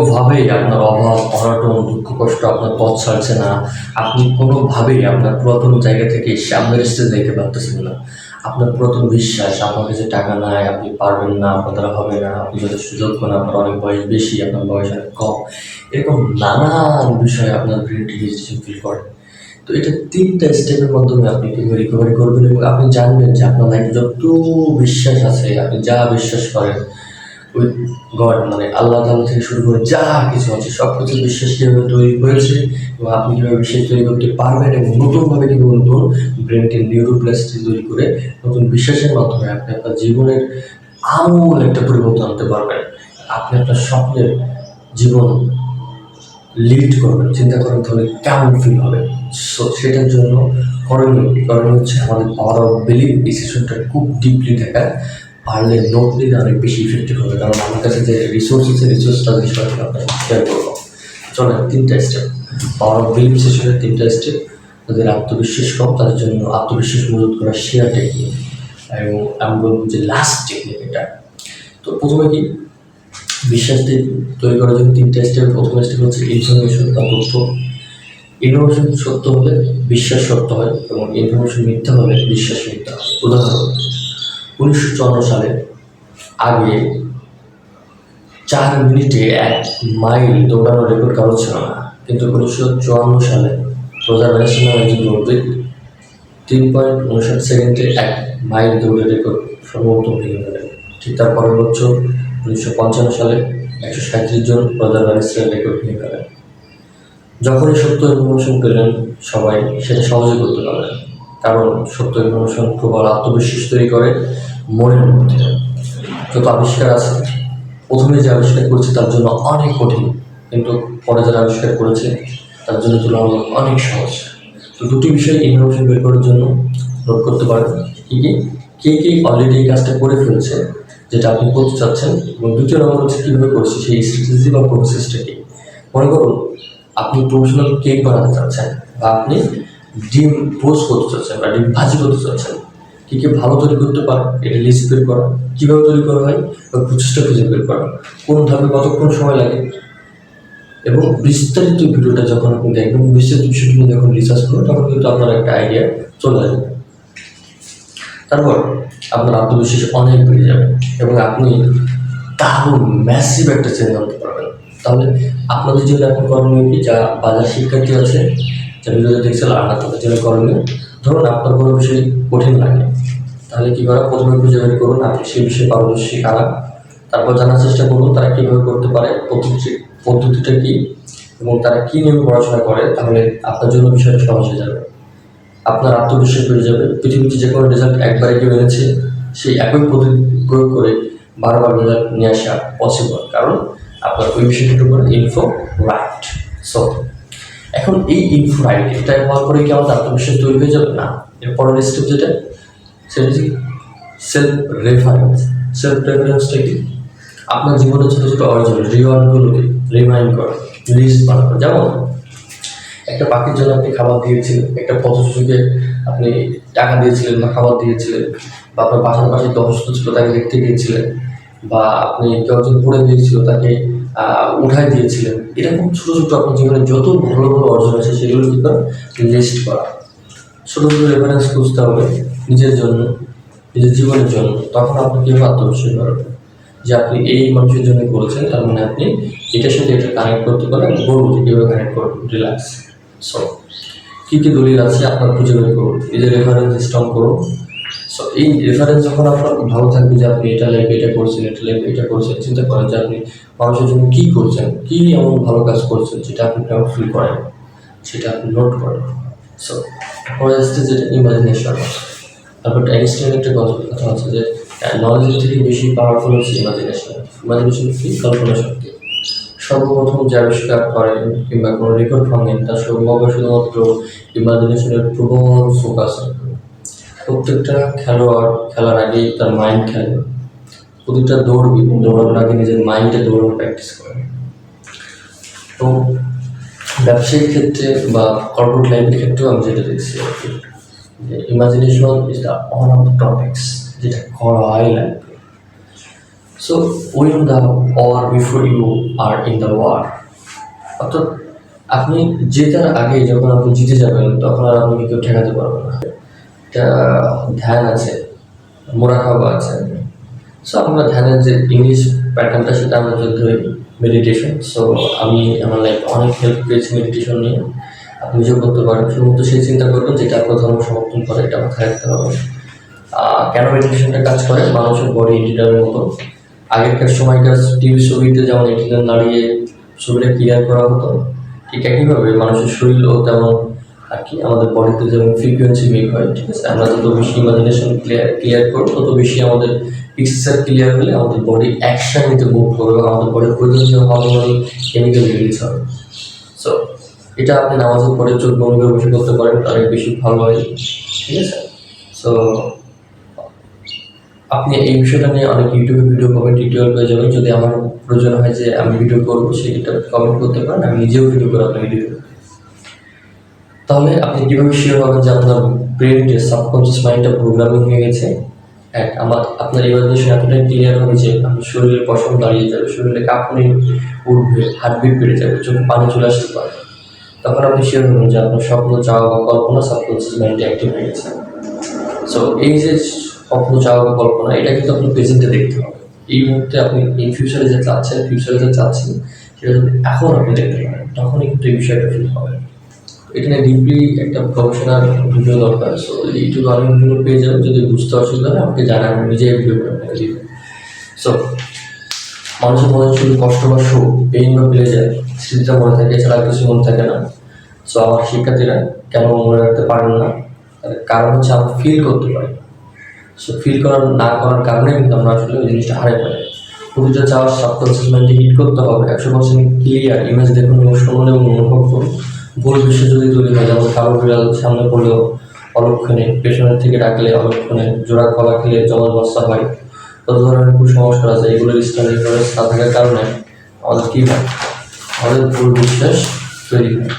কোনোভাবেই আপনার অভাব, অনটন, দুঃখ কষ্ট আপনার পথ ছাড়ছে না। আপনি কোনোভাবেই আপনার পুরাতন জায়গা থেকে সামনের স্টেজে যেতে পারতেছেন না। আপনার পুরাতন বিশ্বাস, আপনার কাছে টাকা নাই, আপনি পারবেন না, আপনার দ্বারা হবে না, আপনি যথেষ্ট যোগ্য না, আপনার অনেক বয়স বেশি, আপনার বয়স অনেক কম। এরকম নানান বিষয়ে আপনার ব্রেন ডিজিটেশন ফিল করে। তো এটা ৩টা স্টেপের মাধ্যমে আপনি কীভাবে রিকভারি করবেন এবং আপনি জানবেন যে আপনার লাইফে যত বিশ্বাস আছে, আপনি যা বিশ্বাস করেন উইথ গড মানে আল্লাহ তাআলা থেকে শুরু করে যা কিছু আছে সব কিছু বিশ্বাস কীভাবে তৈরি হয়েছে এবং আপনি কীভাবে বিশ্বাস তৈরি করতে পারবেন এবং নতুনভাবে কীভাবে নতুন ব্রেনকে নিউরোপ্লাস্টিসি তৈরি করে নতুন বিশ্বাসের মাধ্যমে আপনি আপনার জীবনের আমূল একটা পরিবর্তন আনতে পারবেন। আপনি আপনার স্বপ্নের জীবন লিড করবেন, চিন্তা করেন তাহলে কেমন ফিল হবে। সো সেটার জন্য করণীয় হচ্ছে আমাদের পাওয়ার অফ বিলিভ এই সেশনটা খুব ডিপলি দেখা, পারলে নোট দিলে অনেক বেশি ইফেক্টিভ হবে। কারণ আমার কাছে যে রিসোর্স আছে রিসোর্সটা বিষয়ে আপনার শেয়ার করবো। চলেন 3টা স্টেপ, পাওয়ার অফ বিলিভ সেশনের 3টা স্টেপ। তাদের আত্মবিশ্বাস কম তাদের জন্য আত্মবিশ্বাস মজবুত করার শেয়ার টেকনিক, এবং আমি বলবো যে লাস্ট টেকনিক এটা। তো প্রথমে কি বিশ্বাস তৈরি করার জন্য 3টা স্টেপ। প্রথম স্টেপ হচ্ছে ইনফরমেশন বা তথ্য। ইনফরমেশন সত্য হলে বিশ্বাস সত্য হয় এবং ইনফরমেশন মিথ্যা হলে বিশ্বাস মিথ্যা হয়। উদাহরণ, 1954 সালে আগে 4 মিনিটে 1 মাইল দৌড়ানোর রেকর্ড কারো ছিল না, কিন্তু 1954 সালে রোজার ব্যারিস্টার নামে একজন দৌড়বিদ 3.59 সেকেন্ডে 1 মাইল দৌড়ের রেকর্ড সর্বপ্রথম ভেঙে ফেলেন। ঠিক তার পরের বছর 1955 সালে 137 জন রোজার ব্যারিস্টার রেকর্ড ভেঙে ফেলেন। যখনই সত্য ইনফরমেশন পেলেন সবাই সেটা সহজে করতে পারলেন, কারণ সত্য ইনফরমেশন প্রবল আত্মবিশ্বাস তৈরি করে মনের মধ্যে। যত আবিষ্কার আছে, প্রথমে যে আবিষ্কার করেছে তার জন্য অনেক কঠিন, কিন্তু পরে যারা আবিষ্কার করেছে তার জন্য তুলনামূলক অনেক সহজ। তো দুটি বিষয় ইনফরমেশন বের করার জন্য নোট করতে পারেন। কী কী কে কে অলরেডি এই কাজটা করে ফেলছে যেটা আপনি করতে চাচ্ছেন, এবং দ্বিতীয় নম্বর হচ্ছে কীভাবে করছে সেই স্ট্র্যাটেজি বা প্রসেসটা কি। মনে করুন আপনি প্রফেশনাল কেক বানাতে চাচ্ছেন, বা আপনি ডিম পোস্ট করতে চাচ্ছেন, বা ডিম ভাজি করতে চাচ্ছেন। কী কী ভালো তৈরি করতে পারেন এটা লিস্ট বের করা, কীভাবে তৈরি করা হয় বা প্রচেষ্টা খুঁজে বের করা, কোন ধাপে কতক্ষণ সময় লাগে, এবং বিস্তারিত ভিডিওটা যখন আপনি দেখবেন, বিস্তারিত বিষয়টি নিয়ে যখন রিসার্চ করবেন তখন কিন্তু আপনার একটা আইডিয়া চলে আসবে। তারপর আপনার আত্মবিশ্বাস অনেক বেড়ে যাবে এবং আপনি দারুণ ম্যাসিভ একটা চেঞ্জ আনতে পারবেন। তাহলে আপনাদের জন্য এখন করণীয় কি, যা বাজার শিক্ষার্থী আছে যা ভিডিওতে দেখছিল আর তাদের জন্য করণীয়, ধরুন আপনার কোনো বিষয় কঠিন লাগে, তাহলে কী করা, প্রথমে খুঁজে বের করুন আপনি সেই বিষয়ে পারদর্শী কারা, তারপর জানার চেষ্টা করুন তারা কীভাবে করতে পারে, পদ্ধতিটা কী, এবং তারা কী নিয়ে পড়াশোনা করে। তাহলে আপনার জন্য বিষয়টা সহজ হয়ে যাবে, আপনার আত্মবিশ্বাস বেড়ে যাবে। পৃথিবীতে যে কোনো রেজাল্ট একবারে কেউ এনেছে, সেই একই পদ্ধতি প্রয়োগ করে বারবার রেজাল্ট নিয়ে আসা পসিবল, কারণ আপনার ওই বিষয়টার উপর ইনফো রাইট। সো এখন এই ইনফো রাইট এটা হওয়ার পরে কি আমাদের আত্মবিশ্বাস তৈরি হয়ে যাবে না। এর পরের স্টেপ যেটা, সেটা হচ্ছে সেলফ রেফারেন্স। সেলফ রেফারেন্সটা কি, আপনার জীবনের ছোটো ছোটো অর্জন রিওয়ার্ডগুলোকে রিমাইন্ড করা, লিস্ট বানানো। যেমন একটা পাখির জন্য আপনি খাবার দিয়েছিলেন, একটা পথশিশুকে আপনি টাকা দিয়েছিলেন বা খাবার দিয়েছিলেন, বা আপনার বাসার পাশে যে অসুস্থ ছিল তাকে দেখতে গিয়েছিলেন, বা আপনি কেউ একজন পড়ে গিয়েছিল তাকে উঠাই দিয়েছিলেন। এরকম ছোটো ছোটো আপনার জীবনে যত ভালো ভালো অর্জন আছে সেগুলো কিন্তু লিস্ট করা। ছোটো ছোটো রেফারেন্স খুঁজতে হবে নিজের জন্য, নিজের জীবনের জন্য। তখন আপনি কীভাবে আত্মবিশ্বাস বাড়বে যে আপনি এই মানুষের জন্য করেছেন, তার মানে আপনি এটার সাথে এটা কানেক্ট করতে পারেন। আমি বলবো যে কীভাবে কানেক্ট করবেন, রিল্যাক্স। সো কী কী দলিল আছে আপনার খুঁজে বের করুন, নিজের রেফারেন্স স্ট্রং করুন। সো এই রেফারেন্স যখন আপনার ভালো থাকবে যে আপনি এটা লাইফে এটা করছেন, এটা লাইফে এটা করছেন, চিন্তা করেন যে আপনি মানুষের জন্য কী করছেন, কী এমন ভালো কাজ করছেন যেটা আপনি প্রাউড ফিল করেন, সেটা আপনি নোট করেন। সো পরে আসছে যেটা ইমাজিনেশন। তারপর আইনস্টাইনের একটা কথা আছে যে নলেজের থেকে বেশি পাওয়ারফুল হচ্ছে ইমাজিনেশন। ইমাজিনেশন কি, কল্পনা শক্তি। সর্বপ্রথম যে আবিষ্কার করেন কিংবা কোনো রেকর্ড ভাঙেন তার সম্ভব শুধুমাত্র ইমাজিনেশনের প্রবল ফোকাস। প্রত্যেকটা খেলোয়াড় খেলার আগেই তার মাইন্ড খেলে, প্রতিটা দৌড়ানোর আগে নিজের মাইন্ডে দৌড়ানো প্র্যাকটিস করে। তো ব্যবসায়িক ক্ষেত্রে বা কর্পোরেট লাইফের ক্ষেত্রেও আমি যেটা দেখছি আর কি, যে imagination is the one of the topics যেটা করাই লাগবে। So win the war before you are in the war. অর্থাৎ আপনি জেতার আগে যখন আপনি জিতে যাবেন তখন আর আপনাকে কেউ ঠেকাতে পারবে না। একটা ধ্যান আছে, মোরাকাবা আছে। সো আমরা ধ্যানের যে ইংলিশ প্যাটার্নটা সেটা আমরা যদি ধরি মেডিটেশন। সো আমি আমার লাইফে অনেক হেল্প পেয়েছি মেডিটেশন নিয়ে। আপনি নিজেও করতে পারেন, শুধুমাত্র সেই চিন্তা করবেন যেটা আপনার ধর্ম সমর্থন করে, এটা মাথায় রাখতে হবে। কেন মেডিটেশনটা কাজ করে? মানুষের বডি ইন্টিরিয়রের মতো। আগেকার সময়কার টিভি ছবিতে যেমন ইন্টিরিয়র নাড়িয়ে ছবিটা ক্লিয়ার করা হতো, ঠিক একইভাবে মানুষের শরীরও তেমন আর কি আমাদের বডিতে যেমন ফ্রিকোয়েন্সি মেক হয়, ঠিক আছে? আমরা যত বেশি ইমাজিনেশন ক্লিয়ার করবো তত বেশি আমাদের পিকচার ক্লিয়ার হলে আমাদের বডি অ্যাকশন নিতে মুভ করবে এবং আমাদের বডির প্রয়োজনীয় হরমোনাল কেমিক্যাল রিলিজ হবে। সো এটা আপনি নামাজের পরে চোখ বন্ধ করে বসে করতে পারেন, অনেক বেশি ভালো হয়, ঠিক আছে? সো আপনি এই বিষয়টা নিয়ে অনেক ইউটিউবে ভিডিও পাবেন, টিউটোরিয়াল পেয়ে যাবেন। যদি আমার প্রয়োজন হয় যে আমি ভিডিও করবো, সেটা কমেন্ট করতে পারেন, আমি নিজেও ভিডিও করে আপনাকে দিয়ে দেবো। তাহলে আপনি কীভাবে শিওর হবেন যে আপনার ব্রেনটে সাবকনসিয়াস মাইন্ডটা প্রোগ্রামিং হয়ে গেছে? আপনার ইমাজিনেশন এতটাই ক্লিয়ার হবে যে আপনার শরীরের পশম দাঁড়িয়ে যাবে, শরীরে কাঁপুনি উঠবে, হার্টবিট বেড়ে যাবে, চোখে পানি চলে আসতে পারে। তখন আপনি শিওর হবেন যে আপনার স্বপ্ন, চাওয়া বা কল্পনা সাবকনসিয়াস মাইন্ডে অ্যাক্টিভ হয়ে গেছে। সো এই যে স্বপ্ন, চাওয়া বা কল্পনা, এটা কিন্তু আপনি প্রেজেন্টে দেখতে হবে। এই মুহূর্তে আপনি এই ফিউচারে যে চাচ্ছেন, সেটা যদি এখন আপনি দেখতে পারেন, তখনই কিন্তু এই বিষয়টা ফিল হবে। এটা নিয়ে ডিপলি একটা প্রফেশনাল ভিডিও দরকার। সো ইউটিউবে অনেক ভিডিও পেয়ে যাবেন। যদি বুঝতে অসুবিধা হয় আমাকে জানান, আমি নিজেই ভিডিও করে আপনাকে দিব। সো মানুষের মনে শুধু কষ্ট বা সুখ, পেইন বা প্লেজার, স্মৃতিটা মনে থাকে, এছাড়া আর কিছু মনে থাকে না। সো আমার শিক্ষার্থীরা কেন মনে রাখতে পারেন না? তার কারণ হচ্ছে আমরা ফিল করতে পারি। সো ফিল না করার কারণে কিন্তু আমরা আসলে ওই জিনিসটা হারাই পারি। প্রতিটা চাওয়ার সাবকনসিয়াস মাইন্ডে হিট করতে হবে, 100% ক্লিয়ার ইমেজ দেখুন এবং শুনুন এবং অনুভব করুন। ভুল বিশ্ব যদি তৈরি হয়, যেমন কালো বিড়াল সামনে পড়লেও অলক্ষণে, পেছনের থেকে ডাকলে অলক্ষণে, জোড়া কলা খেলে জমাট বস্তা হয়, কত ধরনের কুসংস্কার আছে, এগুলোর স্টাইল না থাকার কারণে আমাদের কী হয়? আমাদের ভুল বিশ্বাস তৈরি হয়।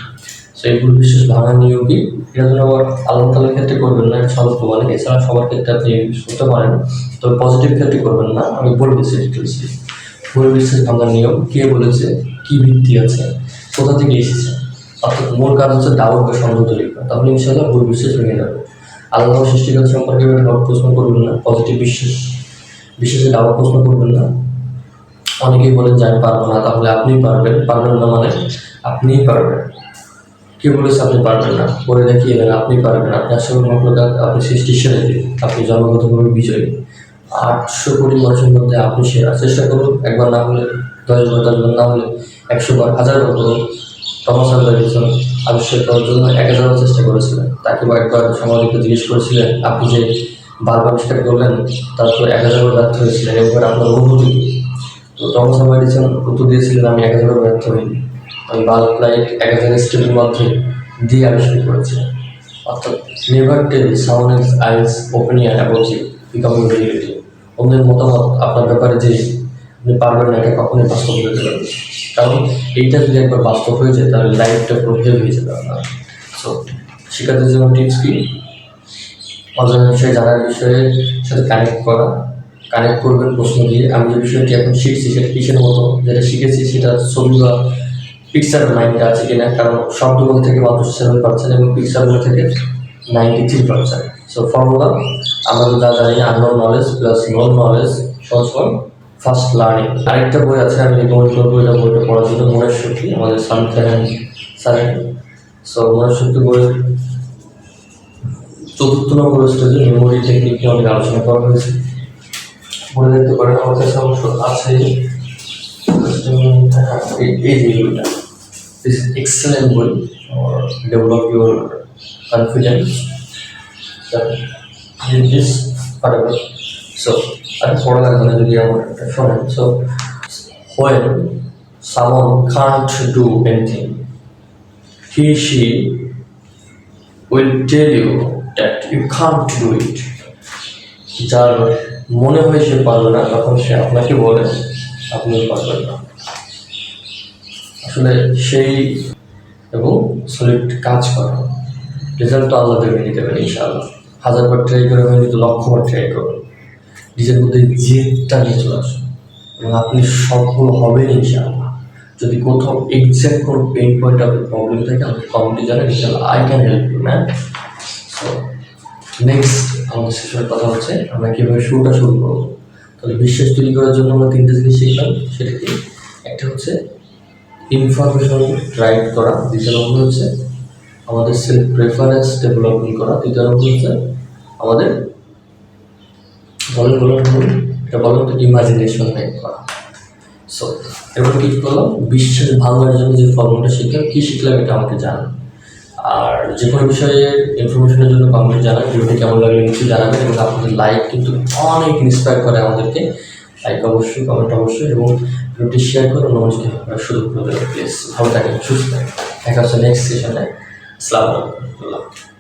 সেই ভুল বিশ্বাস ভাঙার নিয়ম কি? এটা যেন আবার আল্লাহ তাআলার ক্ষেত্রে করবেন না, এটা সতর্ক মানে। এছাড়া সবার ক্ষেত্রে আপনি করতে পারেন, তবে পজিটিভ ক্ষেত্রে করবেন না। আমি বলে দিচ্ছি ডিটেলসে। ভুল বিশ্বাস ভাঙার নিয়ম, কে বলেছে, কি ভিত্তি আছে, কোথা থেকে এসেছে। অর্থাৎ মূল কাজ হচ্ছে ডাউট বা সন্দেহ তৈরি করা। তাহলে ইনশাআল্লাহ ভুল বিশ্বাস ভেঙে যাবে। আল্লাহ সৃষ্টিকর্তা সম্পর্কে ডাউট প্রশ্ন করবেন না, পজিটিভ বিশ্বাসে ডাউট প্রশ্ন করবেন না। অনেকেই বলেন যে আমি পারবো না, তাহলে আপনি পারবেন। পারবেন না মানে আপনিই পারবেন। কে বলেছে আপনি পারবেন না? করে দেখিয়ে দেন আপনি পারবেন। আপনি আসলে মখলুকাত, আপনি সৃষ্টির সেরা, আপনি জন্মগতভাবে বিজয়ী। 800 কোটি মানুষের মধ্যে আপনি সেরা। চেষ্টা করুন, একবার না হলে 10 বার, 10 বার না হলে 100 বার, 1000 বার করুন। টমাস আলভা এডিসন আবিষ্কার করার জন্য 1000 বার চেষ্টা করেছিলেন। তাকে একবার সাংবাদিককে জিজ্ঞেস করেছিলেন, আপনি যে বাল্ব আবিষ্কার করলেন তারপর 1000 বার ব্যর্থ হয়েছিলেন, এবার আপনার অনুভূতি কি? তো টমাস আলভা এডিসন উত্তর দিয়েছিলেন, আমি 1000 বার ব্যর্থ হইনি, আমি বাল্ব লাইট 1000 স্টেপের মধ্যে দিয়ে আবিষ্কার করেছি। অর্থাৎ never tell someone else opinion about you becoming reality. অন্যের মতামত আপনার ব্যাপারে যে আপনি পারবেন না, এটা কখনোই বাস্তব হতে পারবে। কারণ এইটা যদি একবার বাস্তব হয়ে যায় তাহলে লাইফটা পুরো হেল হয়ে যাবে আপনার। সো শিক্ষার্থীর জন্য টিপস কি? অজানা বিষয়ে জানার বিষয়ের সাথে কানেক্ট করবেন প্রশ্ন দিয়ে। আমি যে বিষয়টি এখন শিখছি সেটা কিসের মতো, যেটা শিখেছি সেটা ছবি বা পিকচারের মাইন্ডে আছে কিনা। কারণ শব্দগুলো থেকে মাত্র 7% এবং পিকচারগুলো থেকে 93%। সো ফর্মুলা, আমরা যা জানি না, unknown knowledge plus known knowledge সহজ ফার্স্ট লার্নিং। আরেকটা বই আছে, আমি রিকমেন্ড করবো এটা, বইটা পড়ার জন্য, মনের শক্তি, আমাদের স্যারের। সো মনের শক্তি বইয়ের 4th নম্বর স্টেজে মেমোরি টেকনিক নিয়ে অনেক আলোচনা করা হয়েছে, বলে দেখতে পারেন। আমার কাছে অবশ্য আছে এই যে বইটা, দিস এক্সেলেন্ট বই, develop your confidence in this whatever. So আমি পড়া লাগবে না যদি আমার একটা শোনেন। So when someone can't do anything, she will tell you that you can't do it. যার মনে হয় সে পারবে না, তখন সে আপনাকে বলে আপনি পারবেন না। আসলে সেই এবং সলিড কাজ করা, রেজাল্ট তো আল্লাহ দেবে, নিতে পারে ইনশাআল্লাহ। 1000 বার ট্রাই করে হয়নি তো 1,00,000 বার ট্রাই করুন। নিজের মধ্যে জেদটা নিয়ে চলে আসুন। এবং আপনি সফল হবেন ইনশাআল্লাহ। যদি কোথাও এক্সাক্ট কোনো পেইন পয়েন্ট আপনার প্রবলেম থাকে আমাকে কমেন্টে জানান, ইনশাআল্লাহ I can help you man. So next আমাদের সেশনের কথা হচ্ছে আমরা কীভাবে শুরু করবো। তাহলে বিশ্বাস তৈরি করার জন্য আমরা তিনটে জিনিস শিখলাম, সেটা কি? একটা হচ্ছে ইনফরমেশন রাইট করা, দ্বিতীয় নম্বর হচ্ছে আমাদের সেলফ প্রেফারেন্স ডেভেলপমেন্ট করা, তৃতীয় নম্বর হচ্ছে আমাদের এটা বলেন তো ইমাজিনেশন টাইপ করা। সো এবার কি করলাম, বিশ্বাস ভাঙার জন্য যে ফর্মুলাটা শিখলাম, কী শিখলাম এটা আমাকে জানান। আর যে কোনো বিষয়ে ইনফরমেশনের জন্য কমেন্ট জানান। ভিডিওটি কেমন লাগলে নিশ্চয়ই জানাবেন, এবং আপনাদের লাইক কিন্তু অনেক ইন্সপায়ার করে আমাদেরকে। লাইক অবশ্যই, কমেন্ট অবশ্যই, এবং ভিডিওটি শেয়ার করে অন্য মানুষকে সুযোগ করে দেবেন প্লিজ। ভালো থাকেন, সুস্থ থাকেন, দেখা হচ্ছে নেক্সট সেশনে। আসসালামু আলাইকুম।